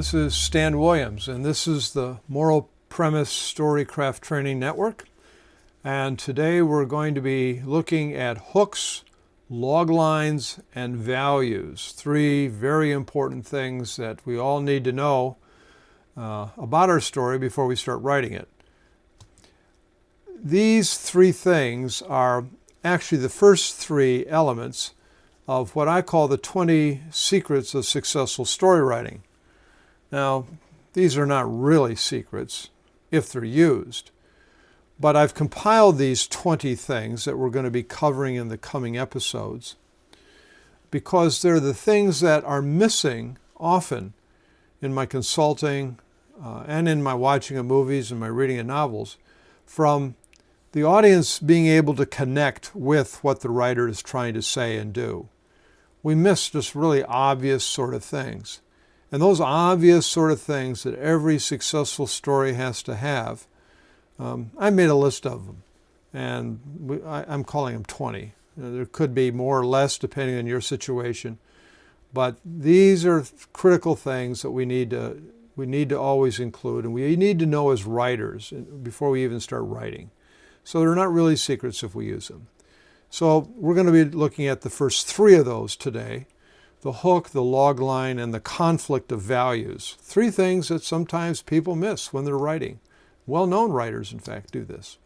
This is Stan Williams, and this is the Moral Premise Storycraft Training Network. And today we're going to be looking at hooks, log lines, and values. Three very important things that we all need to know about our story before we start writing it. These three things are actually the first three elements of what I call the 20 secrets of successful story writing. Now, these are not really secrets if they're used, but I've compiled these 20 things that we're going to be covering in the coming episodes because they're the things that are missing often in my consulting and in my watching of movies and my reading of novels from the audience being able to connect with what the writer is trying to say and do. We miss just really obvious sort of things. And those obvious sort of things that every successful story has to have, I made a list of them, and I'm calling them 20. There could be more or less depending on your situation, but these are critical things that we need to always include, and we need to know as writers before we even start writing. So they're not really secrets if we use them. So we're going to be looking at the first three of those today. The hook, the log line, and the conflict of values. Three things that sometimes people miss when they're writing. Well-known writers, in fact, do this.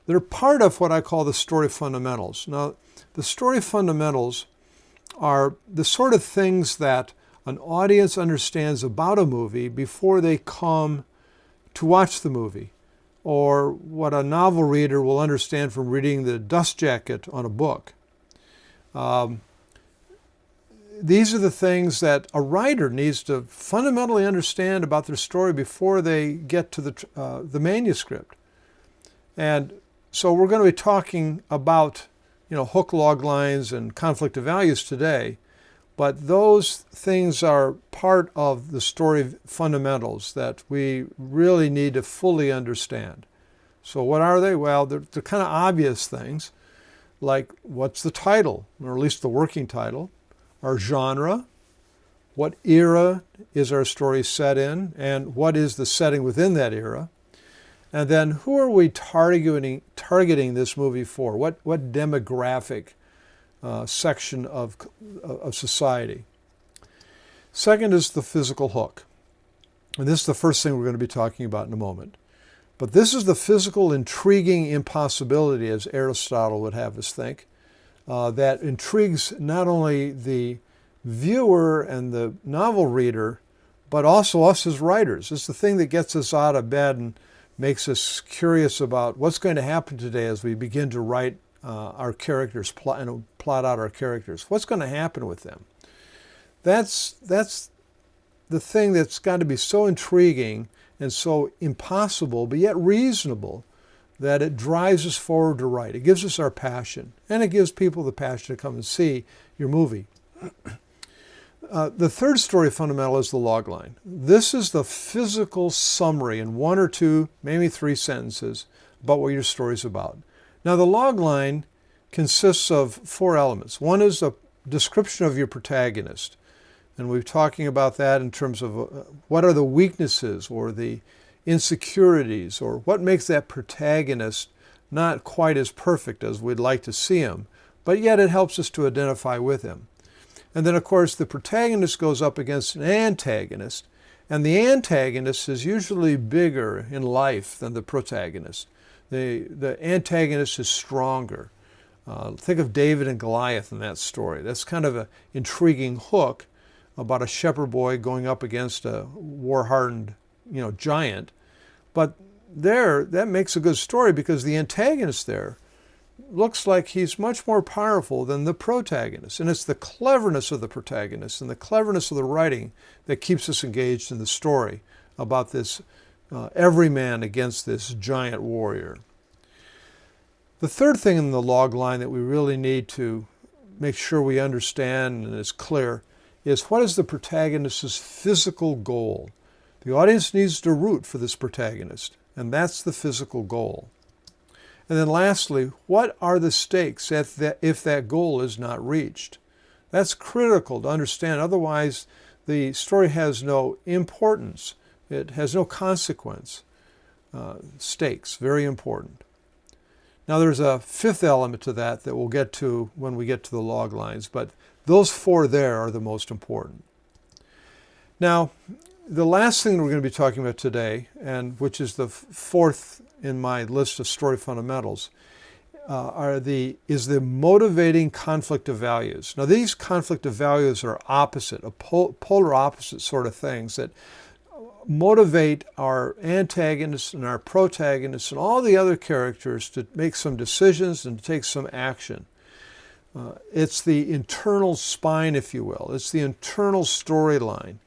They're part of what I call the story fundamentals. Now, the story fundamentals are the sort of things that an audience understands about a movie before they come to watch the movie, or what a novel reader will understand from reading the dust jacket on a book. These are the things that a writer needs to fundamentally understand about their story before they get to the manuscript. And so we're going to be talking about, hook, log lines, and conflict of values today. But those things are part of the story fundamentals that we really need to fully understand. So what are they? Well, they're kind of obvious things, like what's the title, or at least the working title, our genre, what era is our story set in, and what is the setting within that era, and then who are we targeting this movie for? What demographic section of society? Second is the physical hook, and this is the first thing we're going to be talking about in a moment. But this is the physical intriguing impossibility, as Aristotle would have us think, that intrigues not only the viewer and the novel reader, but also us as writers. It's the thing that gets us out of bed and makes us curious about what's going to happen today as we begin to write our characters, plot out our characters. What's going to happen with them? That's the thing that's got to be so intriguing and so impossible, but yet reasonable, that it drives us forward to write. It gives us our passion, and it gives people the passion to come and see your movie. The third story fundamental is the log line. This is the physical summary in one or two, maybe three sentences about what your story's about. Now, the log line consists of four elements. One is a description of your protagonist, and we're talking about that in terms of what are the weaknesses or the insecurities, or what makes that protagonist not quite as perfect as we'd like to see him, but yet it helps us to identify with him. And then, of course, the protagonist goes up against an antagonist, and the antagonist is usually bigger in life than the protagonist. The antagonist is stronger. Think of David and Goliath in that story. That's kind of an intriguing hook about a shepherd boy going up against a war-hardened giant. But that makes a good story because the antagonist there looks like he's much more powerful than the protagonist. And it's the cleverness of the protagonist and the cleverness of the writing that keeps us engaged in the story about this everyman against this giant warrior. The third thing in the log line that we really need to make sure we understand and is clear is what is the protagonist's physical goal? The audience needs to root for this protagonist, and that's the physical goal. And then lastly, what are the stakes if that goal is not reached? That's critical to understand. Otherwise, the story has no importance. It has no consequence. Stakes, very important. Now there's a fifth element to that we'll get to when we get to the log lines, but those four there are the most important. Now, the last thing we're going to be talking about today, and which is the fourth in my list of story fundamentals, is the motivating conflict of values. Now these conflict of values are opposite, polar opposite sort of things that motivate our antagonists and our protagonists and all the other characters to make some decisions and to take some action. It's the internal spine, if you will. It's the internal storyline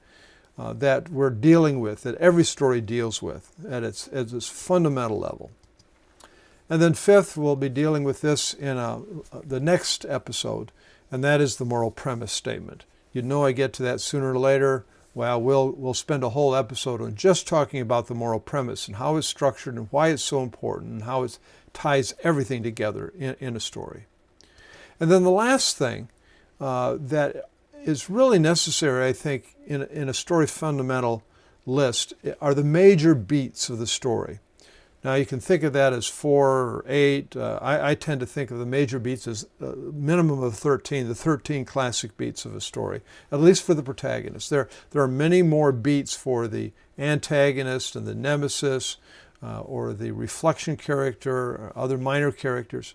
that we're dealing with, that every story deals with at its fundamental level. And then fifth, we'll be dealing with this in the next episode, and that is the moral premise statement. You know I get to that sooner or later. Well, we'll spend a whole episode on just talking about the moral premise and how it's structured and why it's so important and how it ties everything together in a story. And then the last thing that is really necessary, I think, in a story fundamental list are the major beats of the story. Now you can think of that as 4 or 8. I tend to think of the major beats as a minimum of 13, the 13 classic beats of a story, at least for the protagonist. There are many more beats for the antagonist and the nemesis or the reflection character or other minor characters.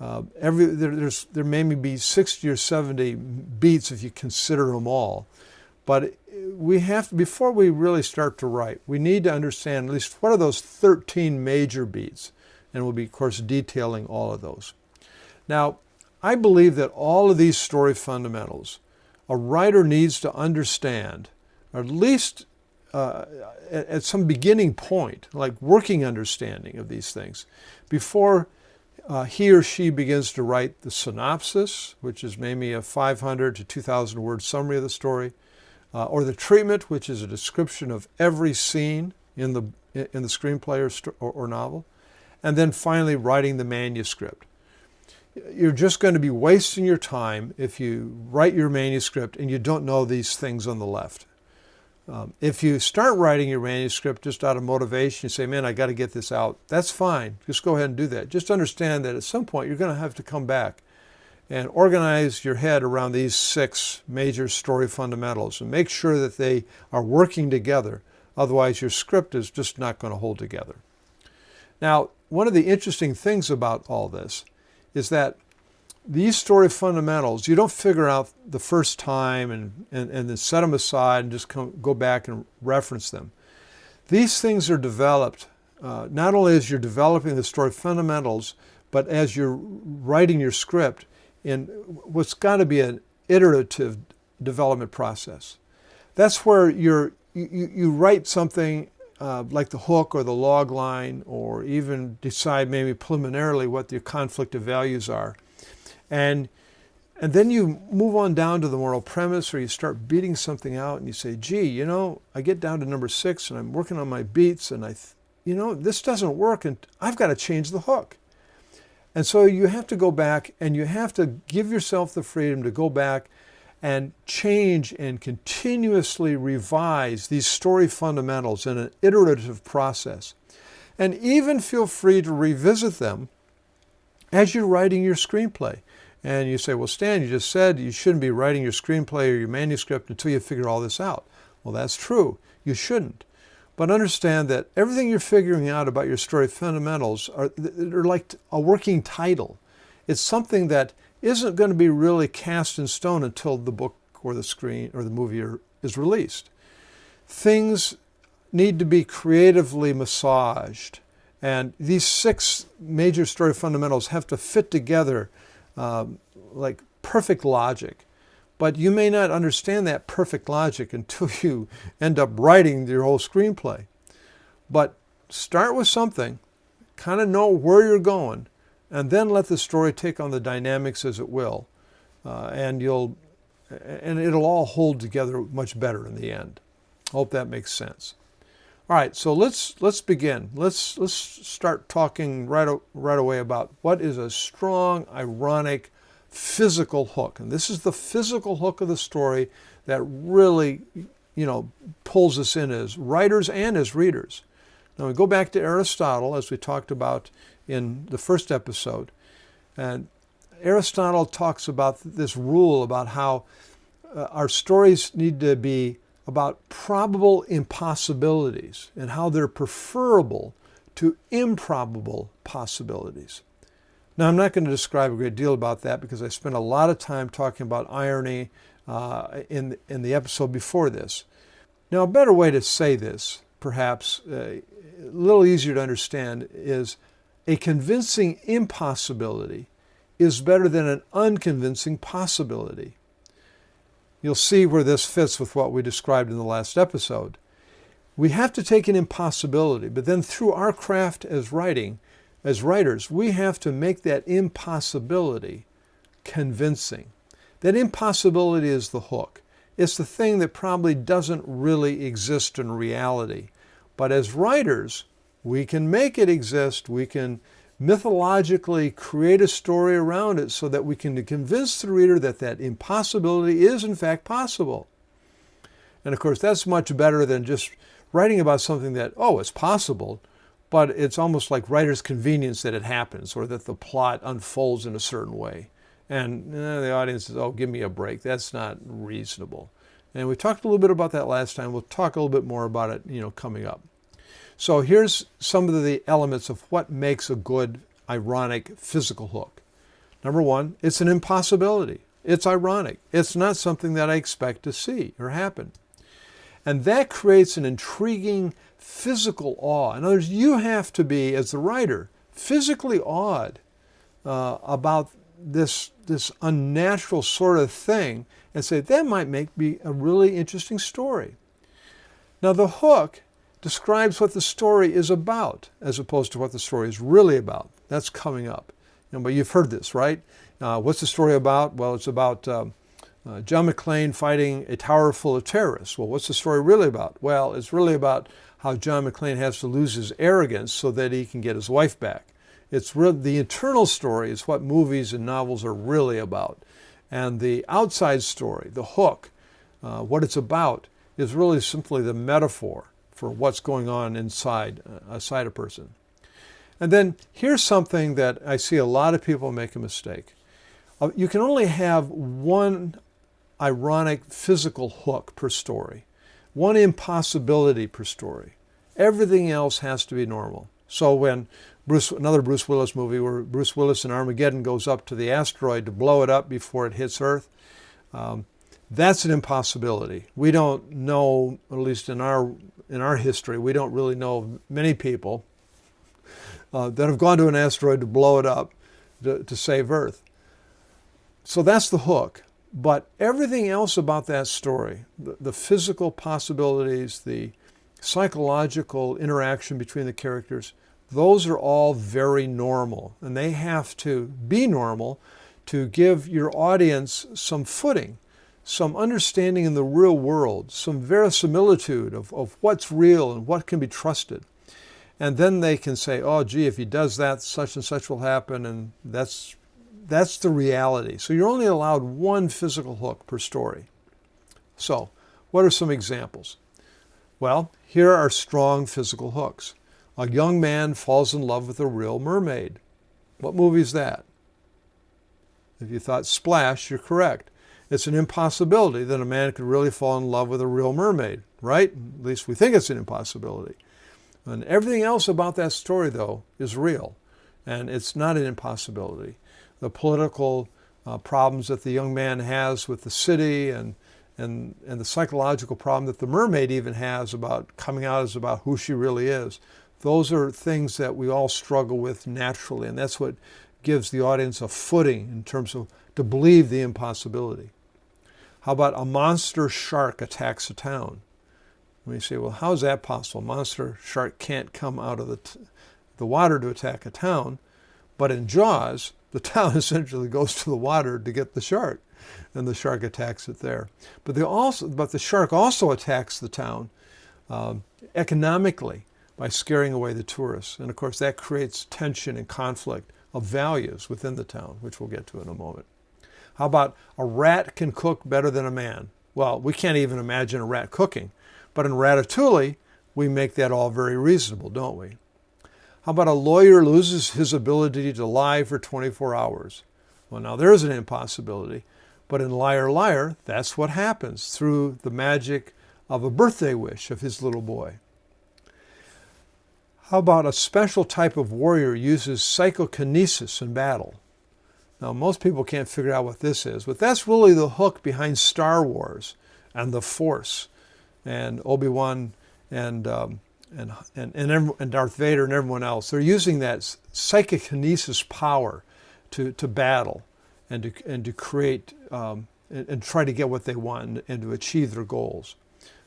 There may be 60 or 70 beats if you consider them all. But we have to, before we really start to write, we need to understand at least what are those 13 major beats. And we'll be, of course, detailing all of those. Now, I believe that all of these story fundamentals, a writer needs to understand, or at least at some beginning point, like working understanding of these things, before he or she begins to write the synopsis, which is maybe a 500 to 2,000 word summary of the story, or the treatment, which is a description of every scene in the screenplay or novel, and then finally writing the manuscript. You're just going to be wasting your time if you write your manuscript and you don't know these things on the left. If you start writing your manuscript just out of motivation, you say, man, I got to get this out, that's fine. Just go ahead and do that. Just understand that at some point you're going to have to come back and organize your head around these 6 major story fundamentals and make sure that they are working together. Otherwise, your script is just not going to hold together. Now, one of the interesting things about all this is that these story fundamentals, you don't figure out the first time and then set them aside and just go back and reference them. These things are developed not only as you're developing the story fundamentals, but as you're writing your script in what's got to be an iterative development process. That's where you write something like the hook or the log line, or even decide maybe preliminarily what your conflict of values are. And then you move on down to the moral premise, or you start beating something out and you say, gee, I get down to number 6 and I'm working on my beats and this doesn't work and I've got to change the hook. And so you have to go back and you have to give yourself the freedom to go back and change and continuously revise these story fundamentals in an iterative process. And even feel free to revisit them as you're writing your screenplay. And you say, well, Stan, you just said you shouldn't be writing your screenplay or your manuscript until you figure all this out. Well, that's true. You shouldn't. But understand that everything you're figuring out about your story fundamentals are like a working title. It's something that isn't going to be really cast in stone until the book or the screen or the movie is released. Things need to be creatively massaged. And these 6 major story fundamentals have to fit together like perfect logic. But you may not understand that perfect logic until you end up writing your whole screenplay. But start with something, kind of know where you're going, and then let the story take on the dynamics as it will. And it'll all hold together much better in the end. Hope that makes sense. All right, so let's begin. Let's start talking right away about what is a strong, ironic, physical hook. And this is the physical hook of the story that really, pulls us in as writers and as readers. Now we go back to Aristotle, as we talked about in the first episode. And Aristotle talks about this rule about how our stories need to be about probable impossibilities and how they're preferable to improbable possibilities. Now, I'm not going to describe a great deal about that because I spent a lot of time talking about irony in the episode before this. Now, a better way to say this, perhaps a little easier to understand, is a convincing impossibility is better than an unconvincing possibility. You'll see where this fits with what we described in the last episode. We have to take an impossibility, but then through our craft as writers, we have to make that impossibility convincing. That impossibility is the hook. It's the thing that probably doesn't really exist in reality. But as writers, we can make it exist. We can mythologically create a story around it so that we can convince the reader that that impossibility is in fact possible. And of course, that's much better than just writing about something that, it's possible, but it's almost like writer's convenience that it happens or that the plot unfolds in a certain way. And the audience says, give me a break. That's not reasonable. And we talked a little bit about that last time. We'll talk a little bit more about it, coming up. So here's some of the elements of what makes a good ironic physical hook. Number one, it's an impossibility. It's ironic. It's not something that I expect to see or happen. And that creates an intriguing physical awe. In other words, you have to be, as the writer, physically awed about this unnatural sort of thing and say, that might be a really interesting story. Now, the hook describes what the story is about as opposed to what the story is really about. That's coming up. But you've heard this, right? What's the story about? Well, it's about John McClane fighting a tower full of terrorists. Well, what's the story really about? Well, it's really about how John McClane has to lose his arrogance so that he can get his wife back. The internal story is what movies and novels are really about. And the outside story, the hook, what it's about, is really simply the metaphor for what's going on inside a person. And then here's something that I see a lot of people make a mistake. You can only have one ironic physical hook per story, one impossibility per story. Everything else has to be normal. So when another Bruce Willis movie where Bruce Willis in Armageddon goes up to the asteroid to blow it up before it hits Earth, that's an impossibility. We don't know, at least in our history, we don't really know many people that have gone to an asteroid to blow it up to save Earth. So that's the hook. But everything else about that story, the physical possibilities, the psychological interaction between the characters, those are all very normal. And they have to be normal to give your audience some footing, some understanding in the real world, some verisimilitude of what's real and what can be trusted. And then they can say, if he does that, such and such will happen, and that's the reality. So you're only allowed one physical hook per story. So what are some examples? Well, here are strong physical hooks. A young man falls in love with a real mermaid. What movie is that? If you thought Splash, you're correct. It's an impossibility that a man could really fall in love with a real mermaid, right? At least we think it's an impossibility. And everything else about that story, though, is real. And it's not an impossibility. The political problems that the young man has with the city and the psychological problem that the mermaid even has about coming out as about who she really is, those are things that we all struggle with naturally. And that's what gives the audience a footing in terms of to believe the impossibility. How about a monster shark attacks a town? We say, well, how is that possible? A monster shark can't come out of the water to attack a town, but in Jaws, the town essentially goes to the water to get the shark, and the shark attacks it there. But the shark also attacks the town economically by scaring away the tourists. And of course, that creates tension and conflict of values within the town, which we'll get to in a moment. How about a rat can cook better than a man? Well, we can't even imagine a rat cooking. But in Ratatouille, we make that all very reasonable, don't we? How about a lawyer loses his ability to lie for 24 hours? Well, now there's an impossibility. But in Liar, Liar, that's what happens through the magic of a birthday wish of his little boy. How about a special type of warrior uses psychokinesis in battle? Now, most people can't figure out what this is, but that's really the hook behind Star Wars and the Force and Obi-Wan and Darth Vader and everyone else. They're using that psychokinesis power to battle and to create and try to get what they want and to achieve their goals.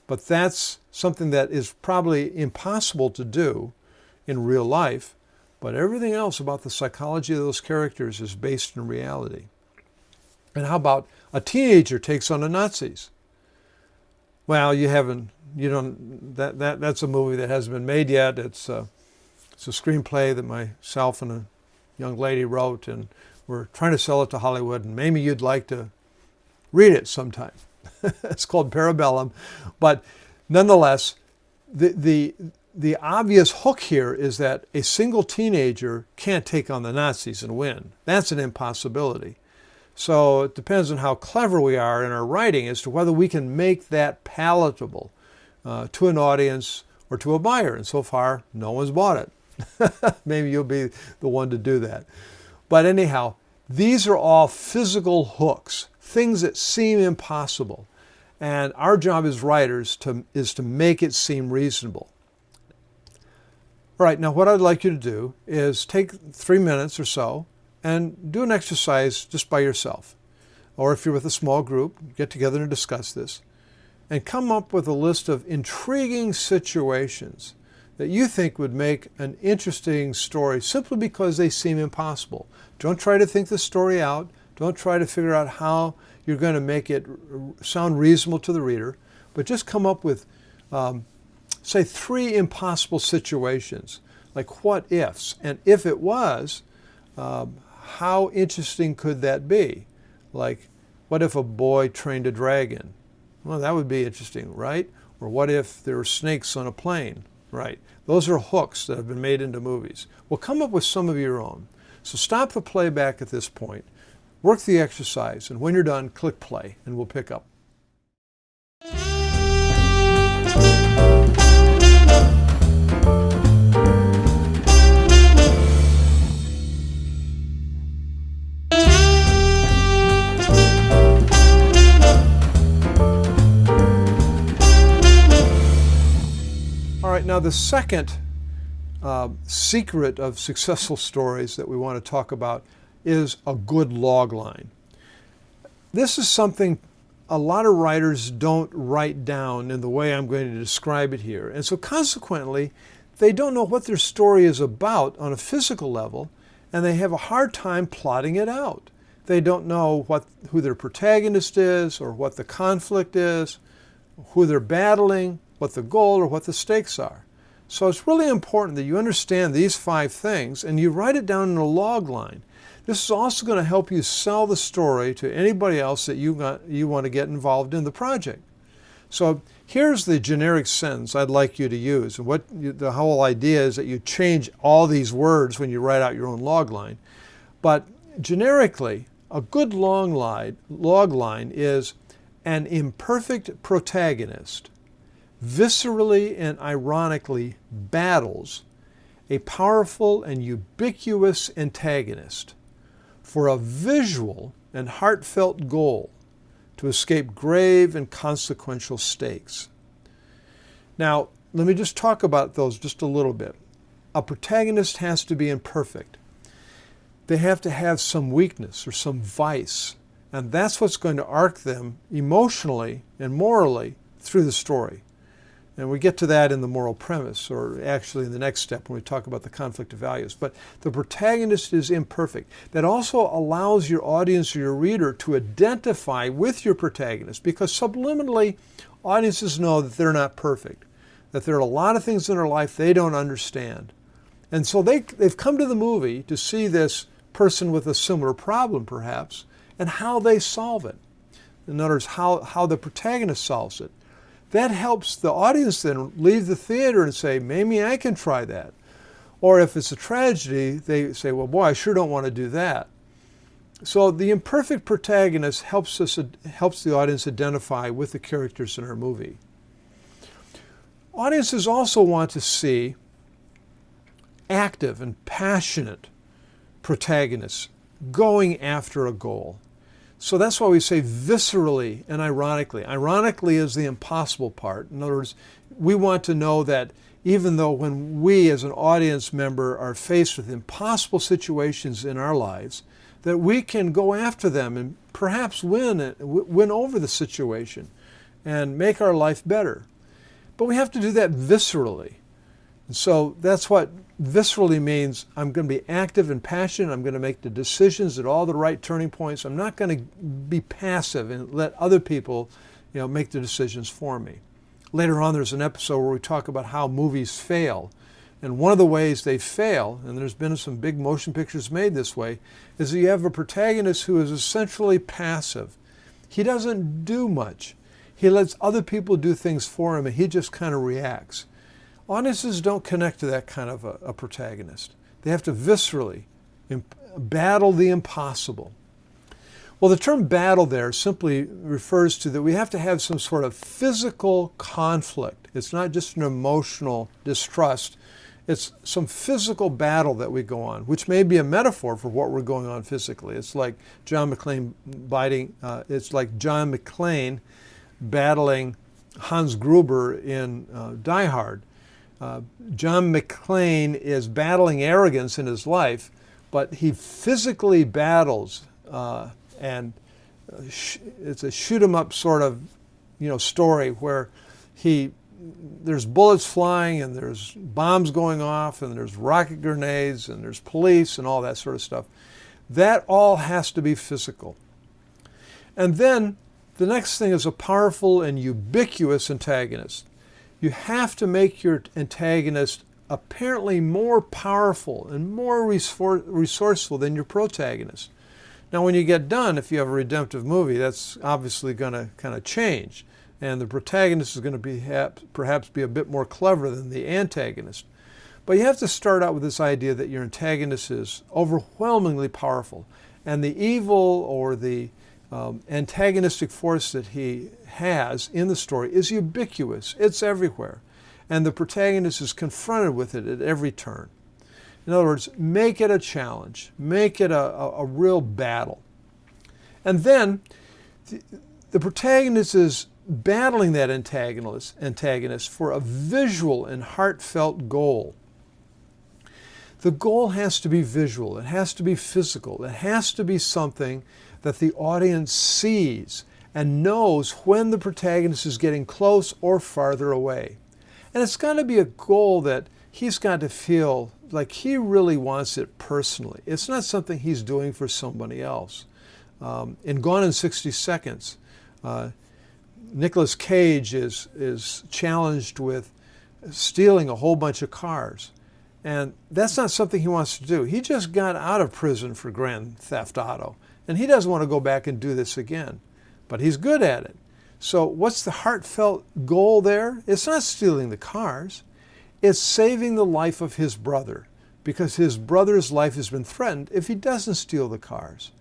But that's something that is probably impossible to do in real life, but everything else about the psychology of those characters is based in reality. And how about a teenager takes on the Nazis? Well, that's a movie that hasn't been made yet. It's a screenplay that myself and a young lady wrote, and we're trying to sell it to Hollywood, and maybe you'd like to read it sometime. It's called Parabellum, but nonetheless, the obvious hook here is that a single teenager can't take on the Nazis and win. That's an impossibility. So it depends on how clever we are in our writing as to whether we can make that palatable to an audience or to a buyer. And so far, no one's bought it. Maybe you'll be the one to do that. But anyhow, these are all physical hooks, things that seem impossible. And our job as writers is to make it seem reasonable. All right, now what I'd like you to do is take 3 minutes or so and do an exercise just by yourself. Or if you're with a small group, get together and discuss this. And come up with a list of intriguing situations that you think would make an interesting story simply because they seem impossible. Don't try to think the story out. Don't try to figure out how you're going to make it sound reasonable to the reader, but just come up with say 3 impossible situations, like what ifs. And if it was, how interesting could that be? Like, what if a boy trained a dragon? Well, that would be interesting, right? Or what if there were snakes on a plane? Right. Those are hooks that have been made into movies. Well, come up with some of your own. So stop the playback at this point, work the exercise, and when you're done, click play, and we'll pick up. All right, now the second secret of successful stories that we want to talk about is a good log line. This is something a lot of writers don't write down in the way I'm going to describe it here. And so consequently, they don't know what their story is about on a physical level, and they have a hard time plotting it out. They don't know who their protagonist is, or what the conflict is, who they're battling, what the goal or what the stakes are. So it's really important that you understand these 5 things and you write it down in a log line. This is also going to help you sell the story to anybody else that you want to get involved in the project. So here's the generic sentence I'd like you to use. And the whole idea is that you change all these words when you write out your own log line. But generically, a good log line is an imperfect protagonist viscerally and ironically battles a powerful and ubiquitous antagonist for a visual and heartfelt goal to escape grave and consequential stakes. Now, let me just talk about those just a little bit. A protagonist has to be imperfect. They have to have some weakness or some vice, and that's what's going to arc them emotionally and morally through the story. And we get to that in the moral premise, or actually in the next step when we talk about the conflict of values. But the protagonist is imperfect. That also allows your audience or your reader to identify with your protagonist, because subliminally, audiences know that they're not perfect, that there are a lot of things in their life they don't understand. And so they've come to the movie to see this person with a similar problem, perhaps, and how they solve it. In other words, how the protagonist solves it. That helps the audience then leave the theater and say, maybe I can try that. Or if it's a tragedy, they say, well, boy, I sure don't want to do that. So the imperfect protagonist helps the audience identify with the characters in our movie. Audiences also want to see active and passionate protagonists going after a goal. So that's why we say viscerally and ironically. Ironically is the impossible part. In other words, we want to know that even though when we as an audience member are faced with impossible situations in our lives, that we can go after them and perhaps win over the situation and make our life better. But we have to do that viscerally. And so that's what viscerally means. I'm going to be active and passionate. I'm going to make the decisions at all the right turning points. I'm not going to be passive and let other people, make the decisions for me. Later on, there's an episode where we talk about how movies fail. And one of the ways they fail, and there's been some big motion pictures made this way, is that you have a protagonist who is essentially passive. He doesn't do much. He lets other people do things for him, and he just kind of reacts. Audiences don't connect to that kind of a protagonist. They have to viscerally battle the impossible. Well, the term battle there simply refers to that we have to have some sort of physical conflict. It's not just an emotional distrust. It's some physical battle that we go on, which may be a metaphor for what we're going on physically. It's like John McClane battling Hans Gruber in Die Hard. John McClane is battling arrogance in his life, but he physically battles, and it's a shoot 'em up sort of, story where there's bullets flying and there's bombs going off and there's rocket grenades and there's police and all that sort of stuff. That all has to be physical. And then the next thing is a powerful and ubiquitous antagonist. You have to make your antagonist apparently more powerful and more resourceful than your protagonist. Now, when you get done, if you have a redemptive movie, that's obviously going to kind of change. And the protagonist is going to perhaps be a bit more clever than the antagonist. But you have to start out with this idea that your antagonist is overwhelmingly powerful. And the evil or the antagonistic force that he has in the story is ubiquitous. It's everywhere. And the protagonist is confronted with it at every turn. In other words, make it a challenge. Make it a real battle. And then the protagonist is battling that antagonist for a visual and heartfelt goal. The goal has to be visual. It has to be physical. It has to be something that the audience sees and knows when the protagonist is getting close or farther away. And it's got to be a goal that he's got to feel like he really wants it personally. It's not something he's doing for somebody else. In Gone in 60 Seconds, Nicolas Cage is challenged with stealing a whole bunch of cars. And that's not something he wants to do. He just got out of prison for Grand Theft Auto. And he doesn't want to go back and do this again. But he's good at it. So what's the heartfelt goal there? It's not stealing the cars. It's saving the life of his brother, because his brother's life has been threatened if he doesn't steal the cars.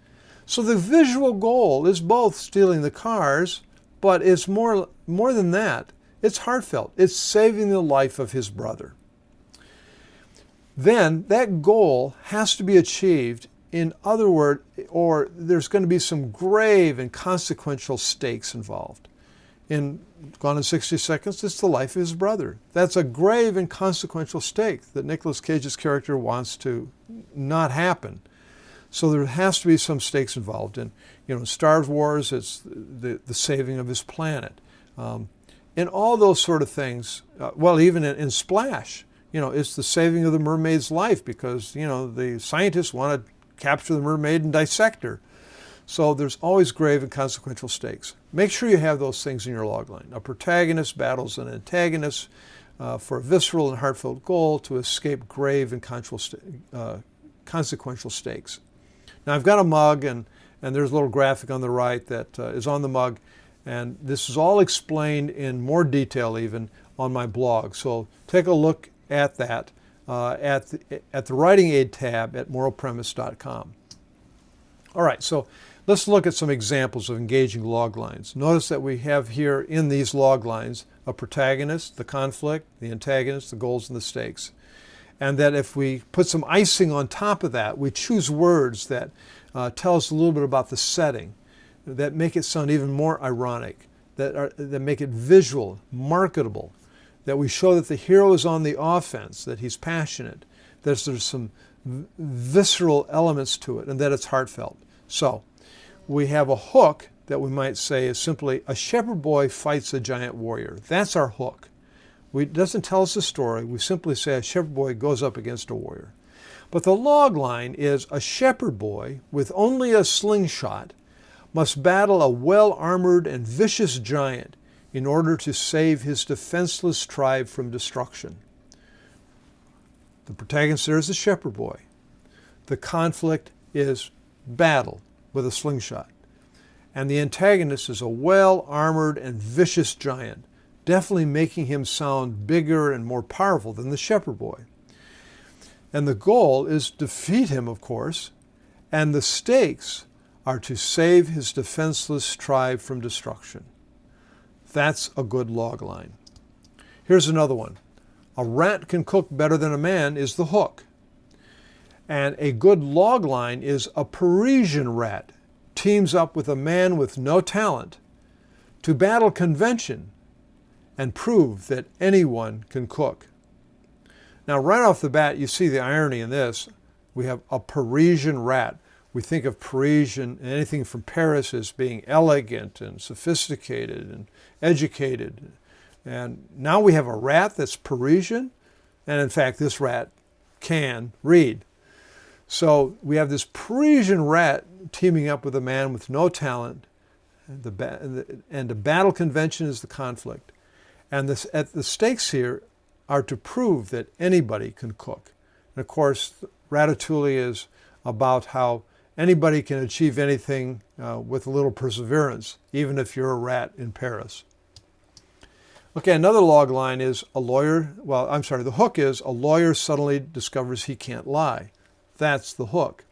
So the visual goal is both stealing the cars, but it's more than that. It's heartfelt. It's saving the life of his brother. Then that goal has to be achieved, in other words, or there's going to be some grave and consequential stakes involved. In Gone in 60 Seconds, it's the life of his brother. That's a grave and consequential stake that Nicolas Cage's character wants to not happen. So there has to be some stakes involved. In Star Wars, it's the saving of his planet. And all those sort of things, even in Splash, it's the saving of the mermaid's life because, the scientists want to capture the mermaid and dissect her. So there's always grave and consequential stakes. Make sure you have those things in your logline. A protagonist battles an antagonist for a visceral and heartfelt goal to escape grave and consequential stakes. Now I've got a mug, and And there's a little graphic on the right that is on the mug. And this is all explained in more detail even on my blog. So take a look at that at the Writing Aid tab at moralpremise.com. All right, so let's look at some examples of engaging log lines. Notice that we have here in these log lines a protagonist, the conflict, the antagonist, the goals, and the stakes. And that if we put some icing on top of that, we choose words that tell us a little bit about the setting, that make it sound even more ironic, that make it visual, marketable, that we show that the hero is on the offense, that he's passionate, that there's some visceral elements to it, and that it's heartfelt. So we have a hook that we might say is simply, a shepherd boy fights a giant warrior. That's our hook. It doesn't tell us a story. We simply say a shepherd boy goes up against a warrior. But the log line is, a shepherd boy with only a slingshot must battle a well-armored and vicious giant in order to save his defenseless tribe from destruction. The protagonist there is a shepherd boy. The conflict is battle with a slingshot. And the antagonist is a well-armored and vicious giant, definitely making him sound bigger and more powerful than the shepherd boy. And the goal is to defeat him, of course, and the stakes are to save his defenseless tribe from destruction. That's a good log line. Here's another one. A rat can cook better than a man is the hook. And a good log line is, a Parisian rat teams up with a man with no talent to battle convention and prove that anyone can cook. Now, right off the bat, you see the irony in this. We have a Parisian rat. We think of Parisian, anything from Paris, as being elegant and sophisticated and educated. And now we have a rat that's Parisian. And in fact, this rat can read. So we have this Parisian rat teaming up with a man with no talent. And the battle convention is the conflict. And the stakes here are to prove that anybody can cook. And of course, Ratatouille is about how anybody can achieve anything with a little perseverance, even if you're a rat in Paris. Okay, another log line is, the hook is, a lawyer suddenly discovers he can't lie. That's the hook.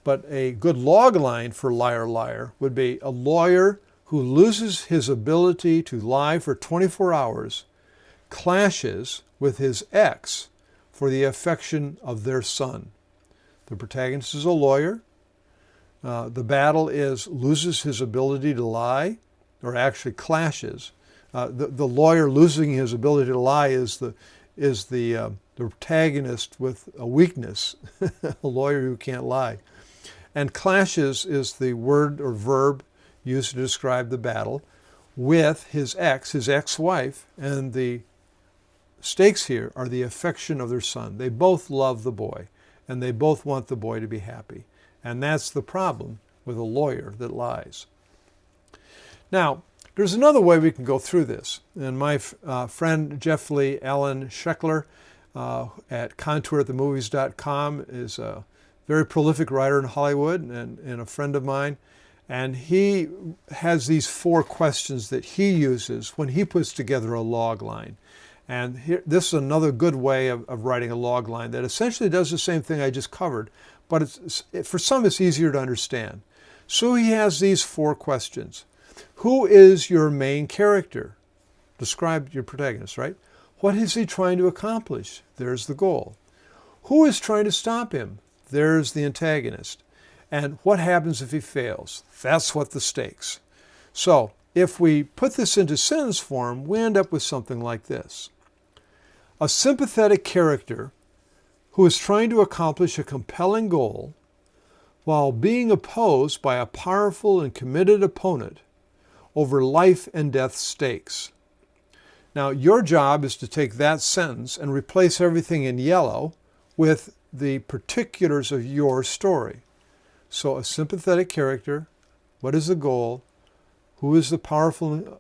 But a good log line for liar, liar would be, a lawyer who loses his ability to lie for 24 hours clashes with his ex for the affection of their son. The protagonist is a lawyer. The battle is loses his ability to lie, or actually clashes. The lawyer losing his ability to lie is the protagonist with a weakness, a lawyer who can't lie. And clashes is the word or verb used to describe the battle with his ex-wife, and the stakes here are the affection of their son. They both love the boy, and they both want the boy to be happy. And that's the problem with a lawyer that lies. Now, there's another way we can go through this. And my friend Jeff Lee Allen Scheckler at contouratthemovies.com is a very prolific writer in Hollywood and a friend of mine. And he has these 4 questions that he uses when he puts together a log line. And this is another good way of writing a log line that essentially does the same thing I just covered, but for some it's easier to understand. So he has these 4 questions. Who is your main character? Describe your protagonist, right? What is he trying to accomplish? There's the goal. Who is trying to stop him? There's the antagonist. And what happens if he fails? That's what the stakes. So if we put this into sentence form, we end up with something like this. A sympathetic character who is trying to accomplish a compelling goal while being opposed by a powerful and committed opponent over life and death stakes. Now, your job is to take that sentence and replace everything in yellow with the particulars of your story. So a sympathetic character, what is the goal, who is the powerful,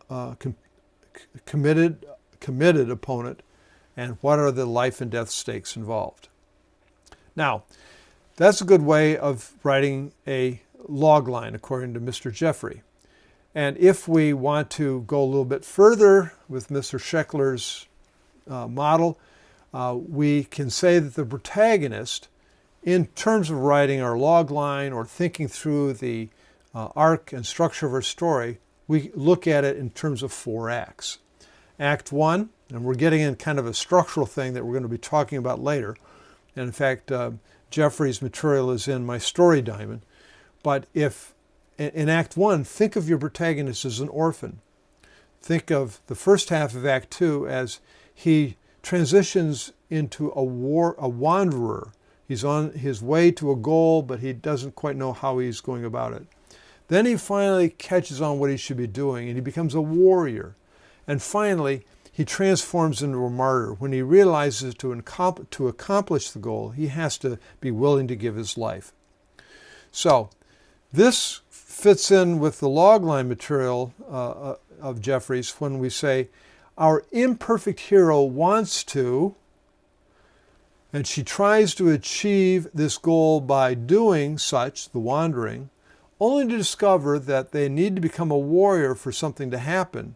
committed opponent, and what are the life and death stakes involved. Now, that's a good way of writing a log line, according to Mr. Jeffrey. And if we want to go a little bit further with Mr. Scheckler's model, we can say that the protagonist, in terms of writing our log line or thinking through the arc and structure of our story, we look at it in terms of 4 acts. Act 1, and we're getting in kind of a structural thing that we're going to be talking about later. And in fact, Jeffrey's material is in my story diamond. But if in Act 1, think of your protagonist as an orphan. Think of the first half of Act 2 as he transitions into a wanderer. He's on his way to a goal, but he doesn't quite know how he's going about it. Then he finally catches on what he should be doing, and he becomes a warrior. And finally, he transforms into a martyr. When he realizes to accomplish the goal, he has to be willing to give his life. So this fits in with the logline material of Jeffrey's when we say, our imperfect hero wants to, and she tries to achieve this goal by doing such, the wandering, only to discover that they need to become a warrior for something to happen.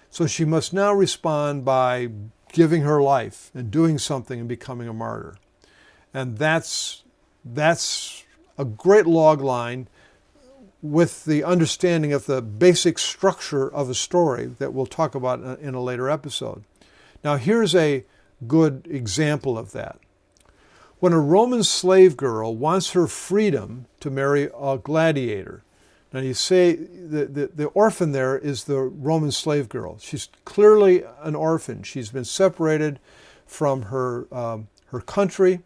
So she must now respond by giving her life and doing something and becoming a martyr. And that's a great log line with the understanding of the basic structure of a story that we'll talk about in a later episode. Now here's a good example of that. When a Roman slave girl wants her freedom to marry a gladiator. Now you say the orphan there is the Roman slave girl. She's clearly an orphan. She's been separated from her country,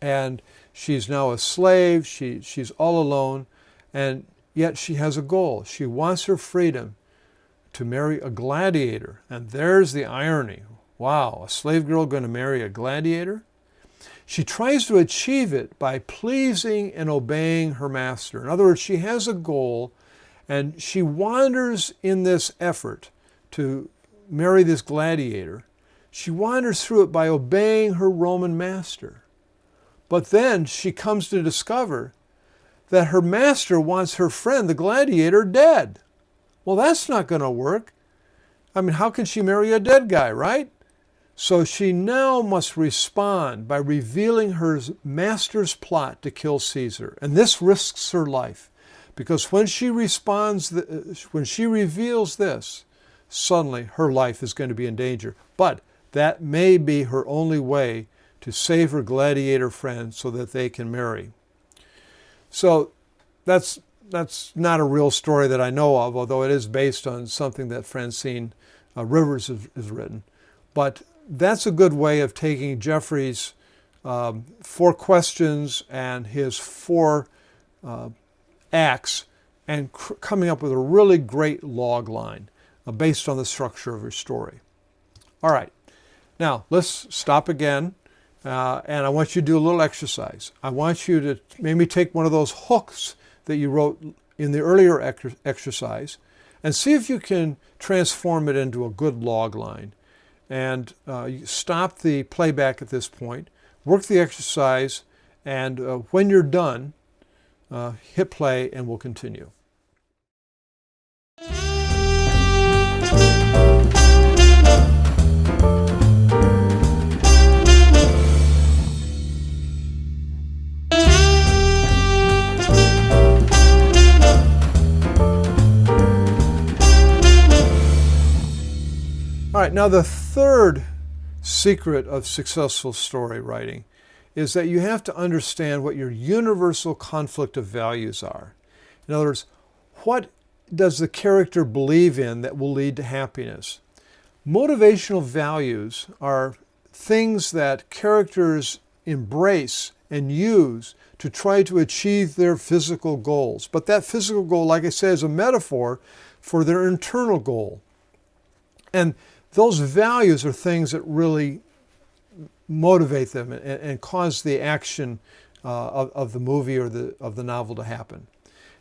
and she's now a slave. She's all alone, and yet she has a goal. She wants her freedom to marry a gladiator. And there's the irony. Wow, a slave girl going to marry a gladiator? She tries to achieve it by pleasing and obeying her master. In other words, she has a goal, and she wanders in this effort to marry this gladiator. She wanders through it by obeying her Roman master. But then she comes to discover that her master wants her friend, the gladiator, dead. Well, that's not going to work. I mean, how can she marry a dead guy, right? So she now must respond by revealing her master's plot to kill Caesar. And this risks her life, because when she reveals this, suddenly her life is going to be in danger. But that may be her only way to save her gladiator friend so that they can marry. So that's not a real story that I know of, although it is based on something that Francine Rivers has written. But that's a good way of taking Jeffrey's 4 questions and his 4 acts and coming up with a really great log line based on the structure of your story. All right, now let's stop again, and I want you to do a little exercise. I want you to maybe take one of those hooks that you wrote in the earlier exercise and see if you can transform it into a good log line. And you stop the playback at this point, work the exercise, and when you're done, hit play and we'll continue. All right, now the third secret of successful story writing is that you have to understand what your universal conflict of values are. In other words, what does the character believe in that will lead to happiness? Motivational values are things that characters embrace and use to try to achieve their physical goals. But that physical goal, like I said, is a metaphor for their internal goal. And those values are things that really motivate them and cause the action of the movie or of the novel to happen.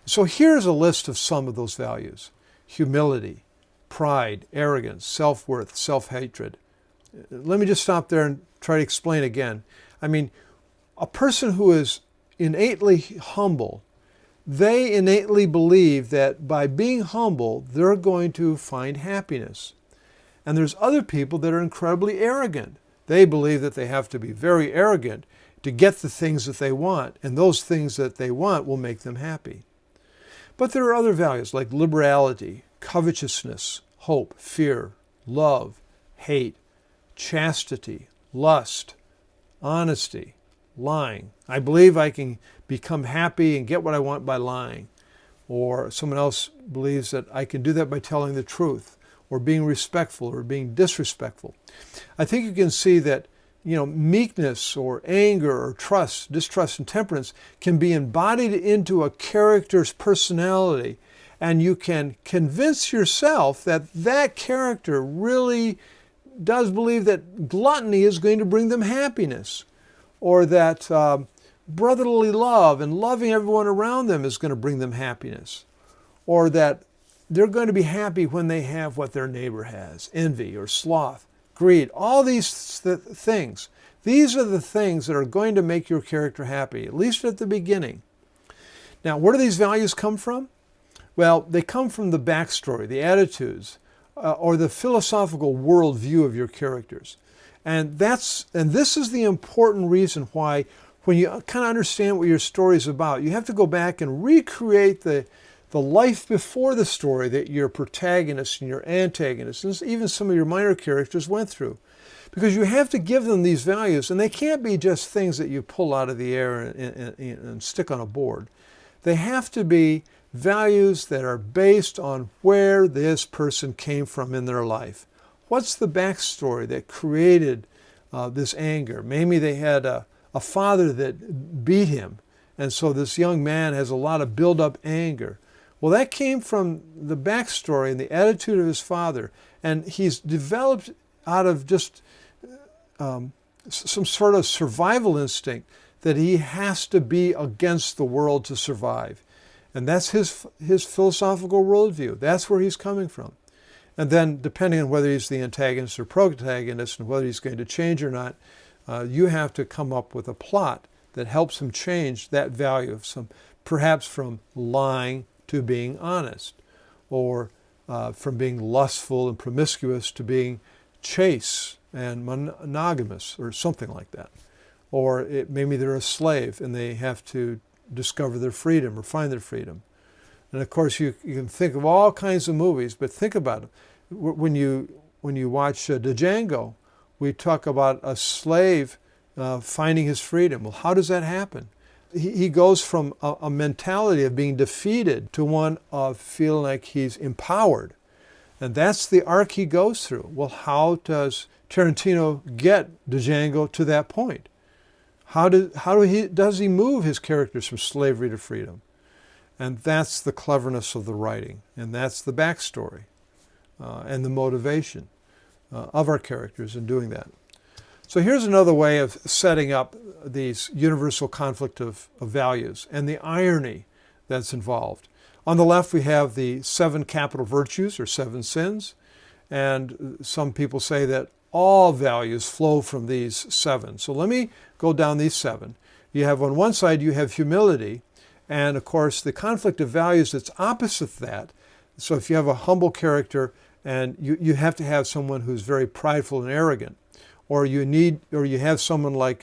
So here's a list of some of those values: humility, pride, arrogance, self-worth, self-hatred. Let me just stop there and try to explain again. I mean, a person who is innately humble they innately believe that by being humble, they're going to find happiness. And there's other people that are incredibly arrogant. They believe that they have to be very arrogant to get the things that they want, and those things that they want will make them happy. But there are other values like liberality, covetousness, hope, fear, love, hate, chastity, lust, honesty, lying. I believe I can become happy and get what I want by lying. Or someone else believes that I can do that by telling the truth, or being respectful, or being disrespectful. I think you can see that meekness or anger or trust, distrust, and temperance can be embodied into a character's personality, and you can convince yourself that that character really does believe that gluttony is going to bring them happiness, or that brotherly love and loving everyone around them is going to bring them happiness, or that they're going to be happy when they have what their neighbor has, envy or sloth, greed, all these things. These are the things that are going to make your character happy, at least at the beginning. Now, where do these values come from? Well, they come from the backstory, the attitudes, or the philosophical worldview of your characters. And this is the important reason why, when you kind of understand what your story is about, you have to go back and recreate the life before the story that your protagonist and your antagonist, and even some of your minor characters went through. Because you have to give them these values, and they can't be just things that you pull out of the air and stick on a board. They have to be values that are based on where this person came from in their life. What's the backstory that created this anger? Maybe they had a father that beat him, and so this young man has a lot of built-up anger. Well, that came from the backstory and the attitude of his father, and he's developed out of just some sort of survival instinct that he has to be against the world to survive. And that's his philosophical worldview. That's where he's coming from. And then, depending on whether he's the antagonist or protagonist and whether he's going to change or not, you have to come up with a plot that helps him change that value of perhaps from lying to being honest, or from being lustful and promiscuous to being chaste and monogamous, or something like that. Or maybe they're a slave and they have to discover their freedom or find their freedom. And of course, you can think of all kinds of movies, but think about it. When you watch Django, we talk about a slave finding his freedom. Well, how does that happen? He goes from a mentality of being defeated to one of feeling like he's empowered. And that's the arc he goes through. Well, how does Tarantino get Django to that point? How does he move his characters from slavery to freedom? And that's the cleverness of the writing. And that's the backstory and the motivation of our characters in doing that. So here's another way of setting up these universal conflict of values and the irony that's involved. On the left, we have the 7 capital virtues, or 7 sins. And some people say that all values flow from these 7. So let me go down these 7. You have, on one side, you have humility. And of course, the conflict of values that's opposite that. So if you have a humble character, and you have to have someone who's very prideful and arrogant. Or you have someone like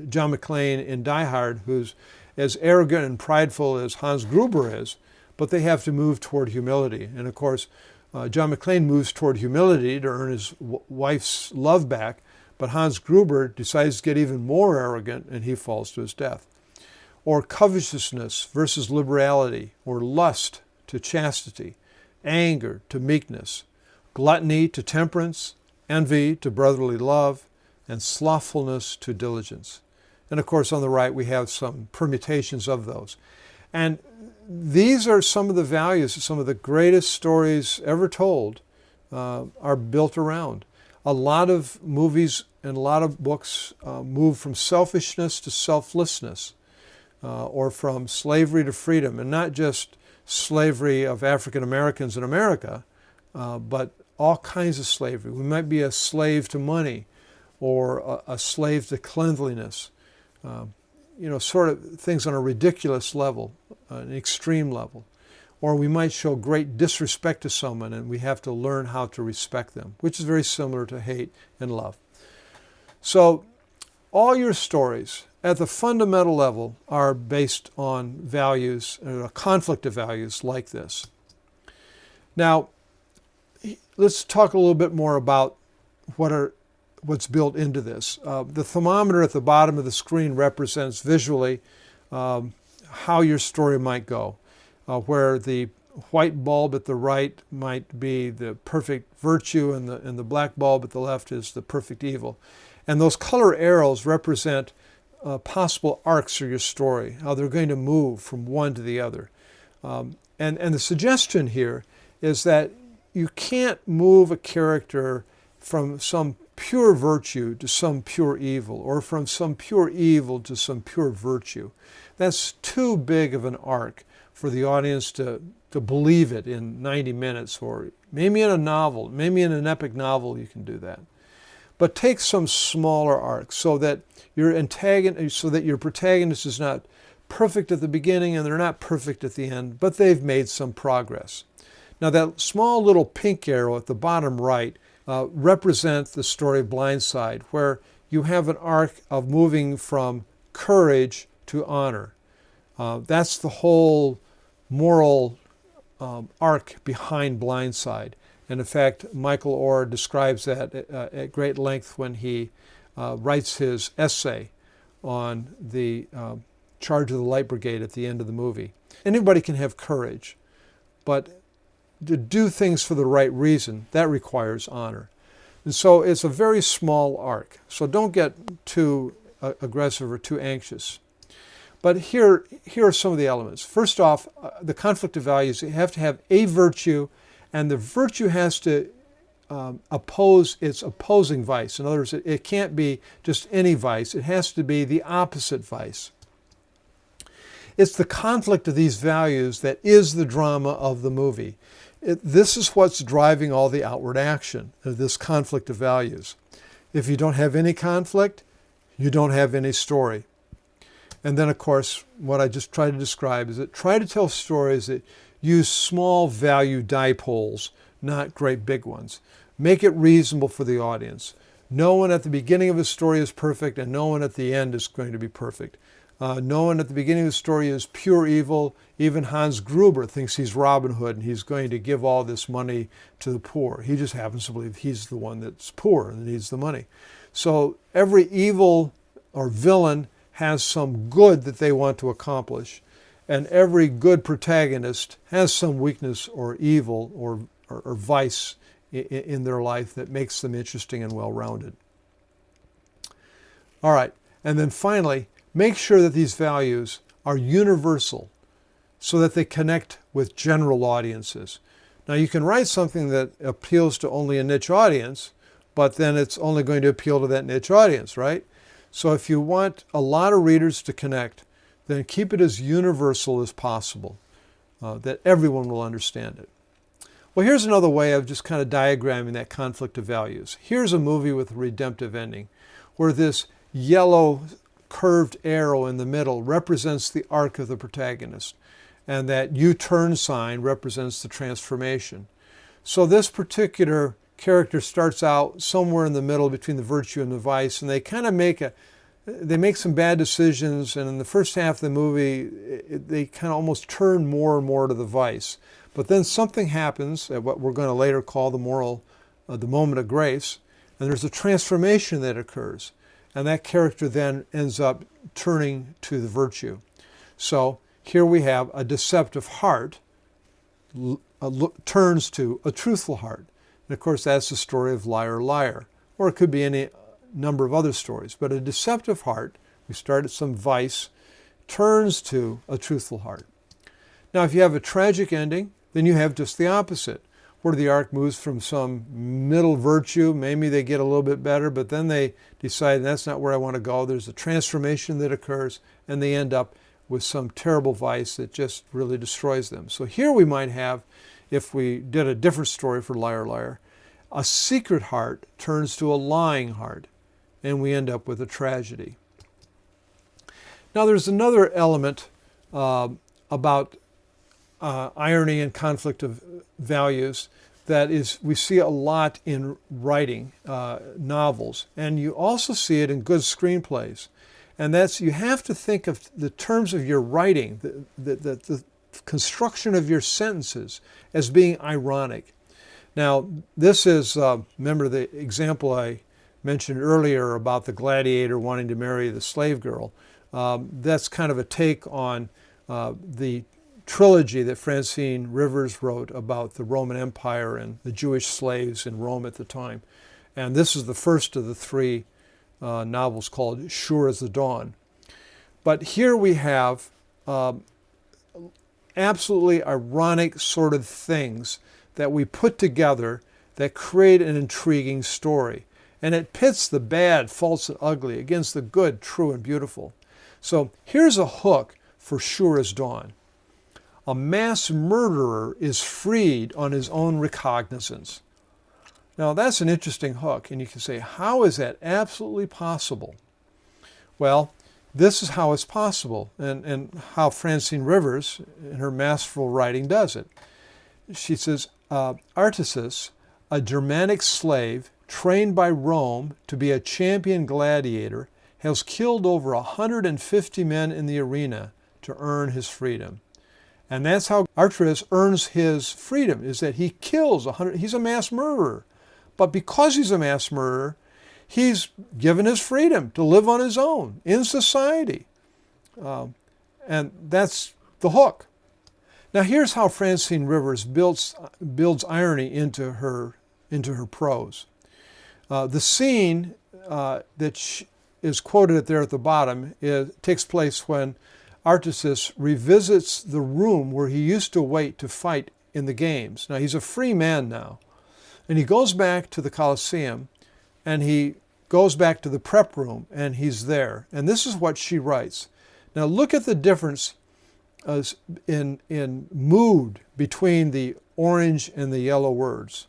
John McClane in Die Hard, who's as arrogant and prideful as Hans Gruber is, but they have to move toward humility. And of course, John McClane moves toward humility to earn his wife's love back, but Hans Gruber decides to get even more arrogant, and he falls to his death. Or covetousness versus liberality, or lust to chastity, anger to meekness, gluttony to temperance, envy to brotherly love, and slothfulness to diligence. And of course, on the right, we have some permutations of those. And these are some of the values that some of the greatest stories ever told are built around. A lot of movies and a lot of books move from selfishness to selflessness, or from slavery to freedom, and not just slavery of African Americans in America, but all kinds of slavery. We might be a slave to money, or a slave to cleanliness, sort of things on a ridiculous level. an extreme level. Or we might show great disrespect to someone and we have to learn how to respect them, which is very similar to hate and love. So all your stories at the fundamental level are based on values, a conflict of values like this. Now, let's talk a little bit more about what's built into this. The thermometer at the bottom of the screen represents visually how your story might go, where the white bulb at the right might be the perfect virtue and the black bulb at the left is the perfect evil. And those color arrows represent possible arcs of your story, how they're going to move from one to the other. And the suggestion here is that you can't move a character from some pure virtue to some pure evil, or from some pure evil to some pure virtue. That's too big of an arc for the audience to believe it in 90 minutes, or maybe in a novel, maybe in an epic novel you can do that. But take some smaller arcs so that your protagonist is not perfect at the beginning and they're not perfect at the end, but they've made some progress. Now that small little pink arrow at the bottom right represents the story of Blindside, where you have an arc of moving from courage to honor. That's the whole moral arc behind Blindside. And in fact, Michael Orr describes that at great length when he writes his essay on the charge of the Light Brigade at the end of the movie. Anybody can have courage, but to do things for the right reason, that requires honor. And so it's a very small arc. So don't get too aggressive or too anxious. But here are some of the elements. First off, the conflict of values, you have to have a virtue, and the virtue has to oppose its opposing vice. In other words, it can't be just any vice. It has to be the opposite vice. It's the conflict of these values that is the drama of the movie. This is what's driving all the outward action of this conflict of values. If you don't have any conflict, you don't have any story. And then, of course, what I just tried to describe is that try to tell stories that use small value dipoles, not great big ones. Make it reasonable for the audience. No one at the beginning of a story is perfect, and no one at the end is going to be perfect. No one at the beginning of the story is pure evil. Even Hans Gruber thinks he's Robin Hood and he's going to give all this money to the poor. He just happens to believe he's the one that's poor and needs the money. So every evil or villain has some good that they want to accomplish. And every good protagonist has some weakness or evil or vice in their life that makes them interesting and well-rounded. All right, and then finally, make sure that these values are universal so that they connect with general audiences. Now you can write something that appeals to only a niche audience, but then it's only going to appeal to that niche audience, right? So if you want a lot of readers to connect, then keep it as universal as possible, that everyone will understand it. Well, here's another way of just kind of diagramming that conflict of values. Here's a movie with a redemptive ending, where this yellow curved arrow in the middle represents the arc of the protagonist, and that U-turn sign represents the transformation. So this particular character starts out somewhere in the middle between the virtue and the vice, and they kind of make some bad decisions, and in the first half of the movie, they kind of almost turn more and more to the vice. But then something happens at what we're going to later call the moment of grace, and there's a transformation that occurs. And that character then ends up turning to the virtue. So here we have a deceptive heart turns to a truthful heart. And of course, that's the story of Liar, Liar. Or it could be any number of other stories. But a deceptive heart, we start at some vice, turns to a truthful heart. Now, if you have a tragic ending, then you have just the opposite, where the arc moves from some middle virtue. Maybe they get a little bit better, but then they decide that's not where I want to go. There's a transformation that occurs, and they end up with some terrible vice that just really destroys them. So here we might have, if we did a different story for Liar, Liar, a secret heart turns to a lying heart, and we end up with a tragedy. Now there's another element about irony and conflict of values that we see a lot in writing novels, and you also see it in good screenplays. And that's, you have to think of the terms of your writing, the construction of your sentences as being ironic. Now, this is, remember the example I mentioned earlier about the gladiator wanting to marry the slave girl. That's kind of a take on the trilogy that Francine Rivers wrote about the Roman Empire and the Jewish slaves in Rome at the time. And this is the first of the three novels, called Sure as the Dawn. But here we have absolutely ironic sort of things that we put together that create an intriguing story. And it pits the bad, false, and ugly against the good, true, and beautiful. So here's a hook for Sure as Dawn. A mass murderer is freed on his own recognizance. Now that's an interesting hook, and you can say, how is that absolutely possible? Well, this is how it's possible, and how Francine Rivers, in her masterful writing, does it. She says, Artaxerxes, a Germanic slave trained by Rome to be a champion gladiator, has killed over 150 men in the arena to earn his freedom. And that's how Artaxerxes earns his freedom, is that he kills 100, he's a mass murderer. But because he's a mass murderer, he's given his freedom to live on his own in society. And that's the hook. Now here's how Francine Rivers builds irony into her prose. The scene that is quoted there at the bottom takes place when Artaxerxes revisits the room where he used to wait to fight in the games. Now he's a free man now. And he goes back to the Colosseum, and he goes back to the prep room, and he's there. And this is what she writes. Now look at the difference in mood between the orange and the yellow words.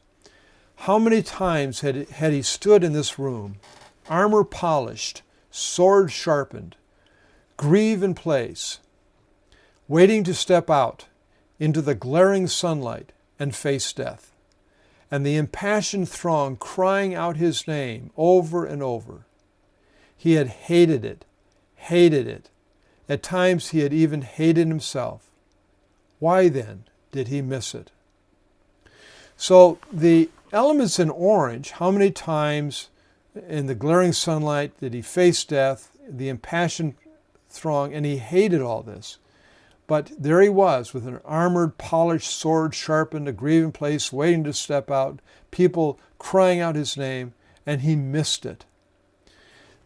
How many times had he stood in this room, armor polished, sword sharpened, greave in place, waiting to step out into the glaring sunlight and face death, and the impassioned throng crying out his name over and over. He had hated it, hated it. At times he had even hated himself. Why then did he miss it? So the elements in orange, how many times in the glaring sunlight did he face death, the impassioned throng, and he hated all this. But there he was with an armored, polished sword sharpened, a greave in place, waiting to step out, people crying out his name, and he missed it.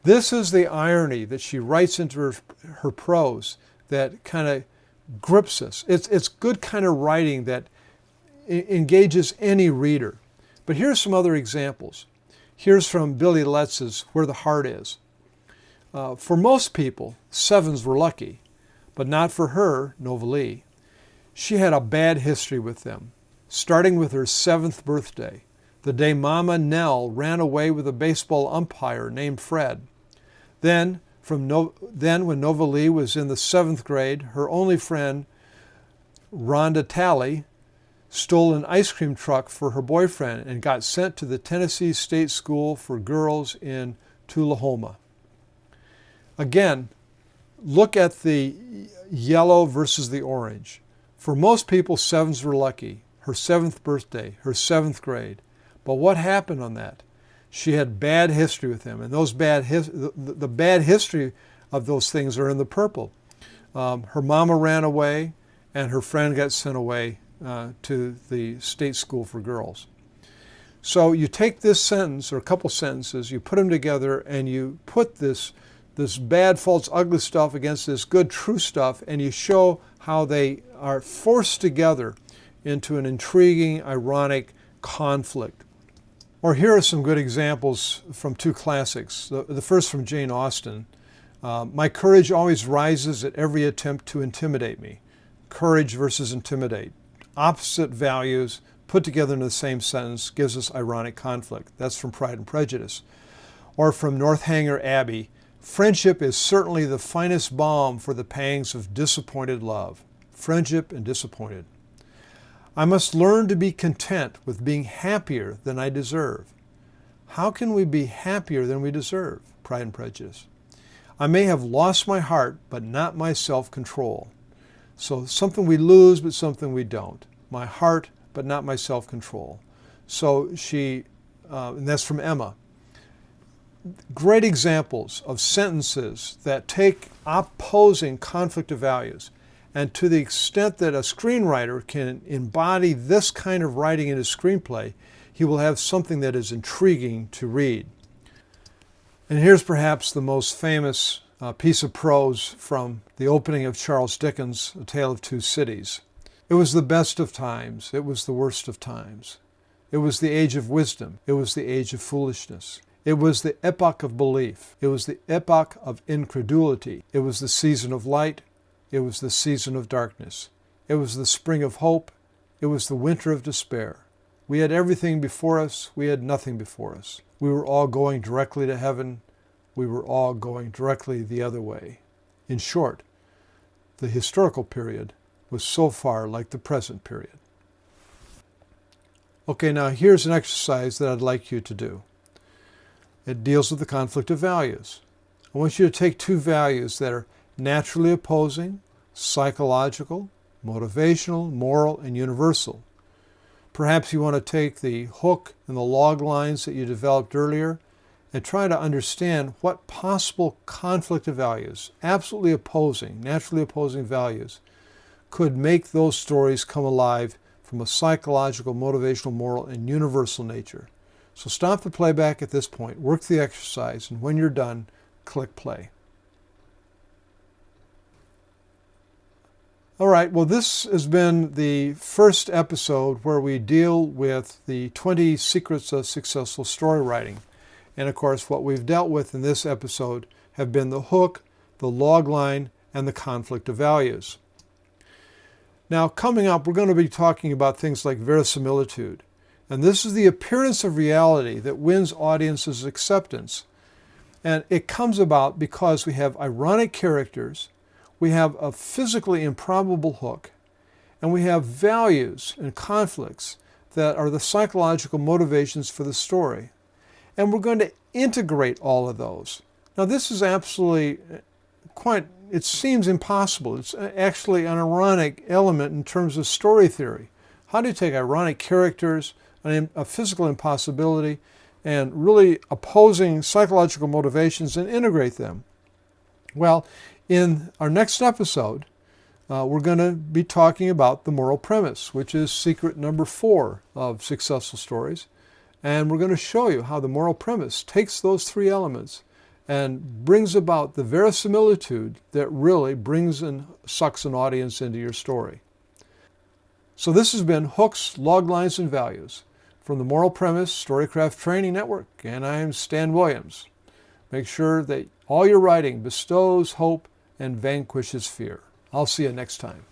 This is the irony that she writes into her prose that kind of grips us. It's good kind of writing that engages any reader. But here's some other examples. Here's from Billy Letz's Where the Heart Is. For most people, sevens were lucky, but not for her, Novalee. She had a bad history with them, starting with her 7th birthday, the day Mama Nell ran away with a baseball umpire named Fred. Then when Novalee was in the 7th grade, her only friend, Rhonda Talley, stole an ice cream truck for her boyfriend and got sent to the Tennessee State School for Girls in Tullahoma. Again, look at the yellow versus the orange. For most people, sevens were lucky. Her 7th birthday, her 7th grade. But what happened on that? She had bad history with him, and those the bad history of those things are in the purple. Her mama ran away, and her friend got sent away to the state school for girls. So you take this sentence, or a couple sentences, you put them together, and you put this bad, false, ugly stuff against this good, true stuff, and you show how they are forced together into an intriguing, ironic conflict. Or here are some good examples from 2 classics. The first from Jane Austen. My courage always rises at every attempt to intimidate me. Courage versus intimidate. Opposite values put together in the same sentence gives us ironic conflict. That's from Pride and Prejudice. Or from Northanger Abbey. Friendship is certainly the finest balm for the pangs of disappointed love. friendship, and disappointed. I must learn to be content with being happier than I deserve. How can we be happier than we deserve? Pride and Prejudice. I may have lost my heart, but not my self-control. So something we lose, but something we don't. My heart, but not my self-control. So and that's from Emma. Great examples of sentences that take opposing conflict of values. And to the extent that a screenwriter can embody this kind of writing in his screenplay, he will have something that is intriguing to read. And here's perhaps the most famous piece of prose from the opening of Charles Dickens' A Tale of Two Cities. It was the best of times. It was the worst of times. It was the age of wisdom. It was the age of foolishness. It was the epoch of belief. It was the epoch of incredulity. It was the season of light. It was the season of darkness. It was the spring of hope. It was the winter of despair. We had everything before us. We had nothing before us. We were all going directly to heaven. We were all going directly the other way. In short, the historical period was so far like the present period. Okay, now here's an exercise that I'd like you to do. It deals with the conflict of values. I want you to take two values that are naturally opposing, psychological, motivational, moral, and universal. Perhaps you want to take the hook and the log lines that you developed earlier and try to understand what possible conflict of values, absolutely opposing, naturally opposing values, could make those stories come alive from a psychological, motivational, moral, and universal nature. So stop the playback at this point, work the exercise, and when you're done, click play. All right, well, this has been the first episode where we deal with the 20 secrets of successful story writing. And of course, what we've dealt with in this episode have been the hook, the log line, and the conflict of values. Now, coming up, we're going to be talking about things like verisimilitude. And this is the appearance of reality that wins audiences' acceptance. And it comes about because we have ironic characters, we have a physically improbable hook, and we have values and conflicts that are the psychological motivations for the story. And we're going to integrate all of those. Now, this is absolutely it seems impossible. It's actually an ironic element in terms of story theory. How do you take ironic characters, a physical impossibility, and really opposing psychological motivations and integrate them? Well, in our next episode, we're going to be talking about the moral premise, which is secret number 4 of successful stories. And we're going to show you how the moral premise takes those 3 elements and brings about the verisimilitude that really brings and sucks an audience into your story. So this has been Hooks, Log Lines, and Values from the Moral Premise Storycraft Training Network, and I'm Stan Williams. Make sure that all your writing bestows hope and vanquishes fear. I'll see you next time.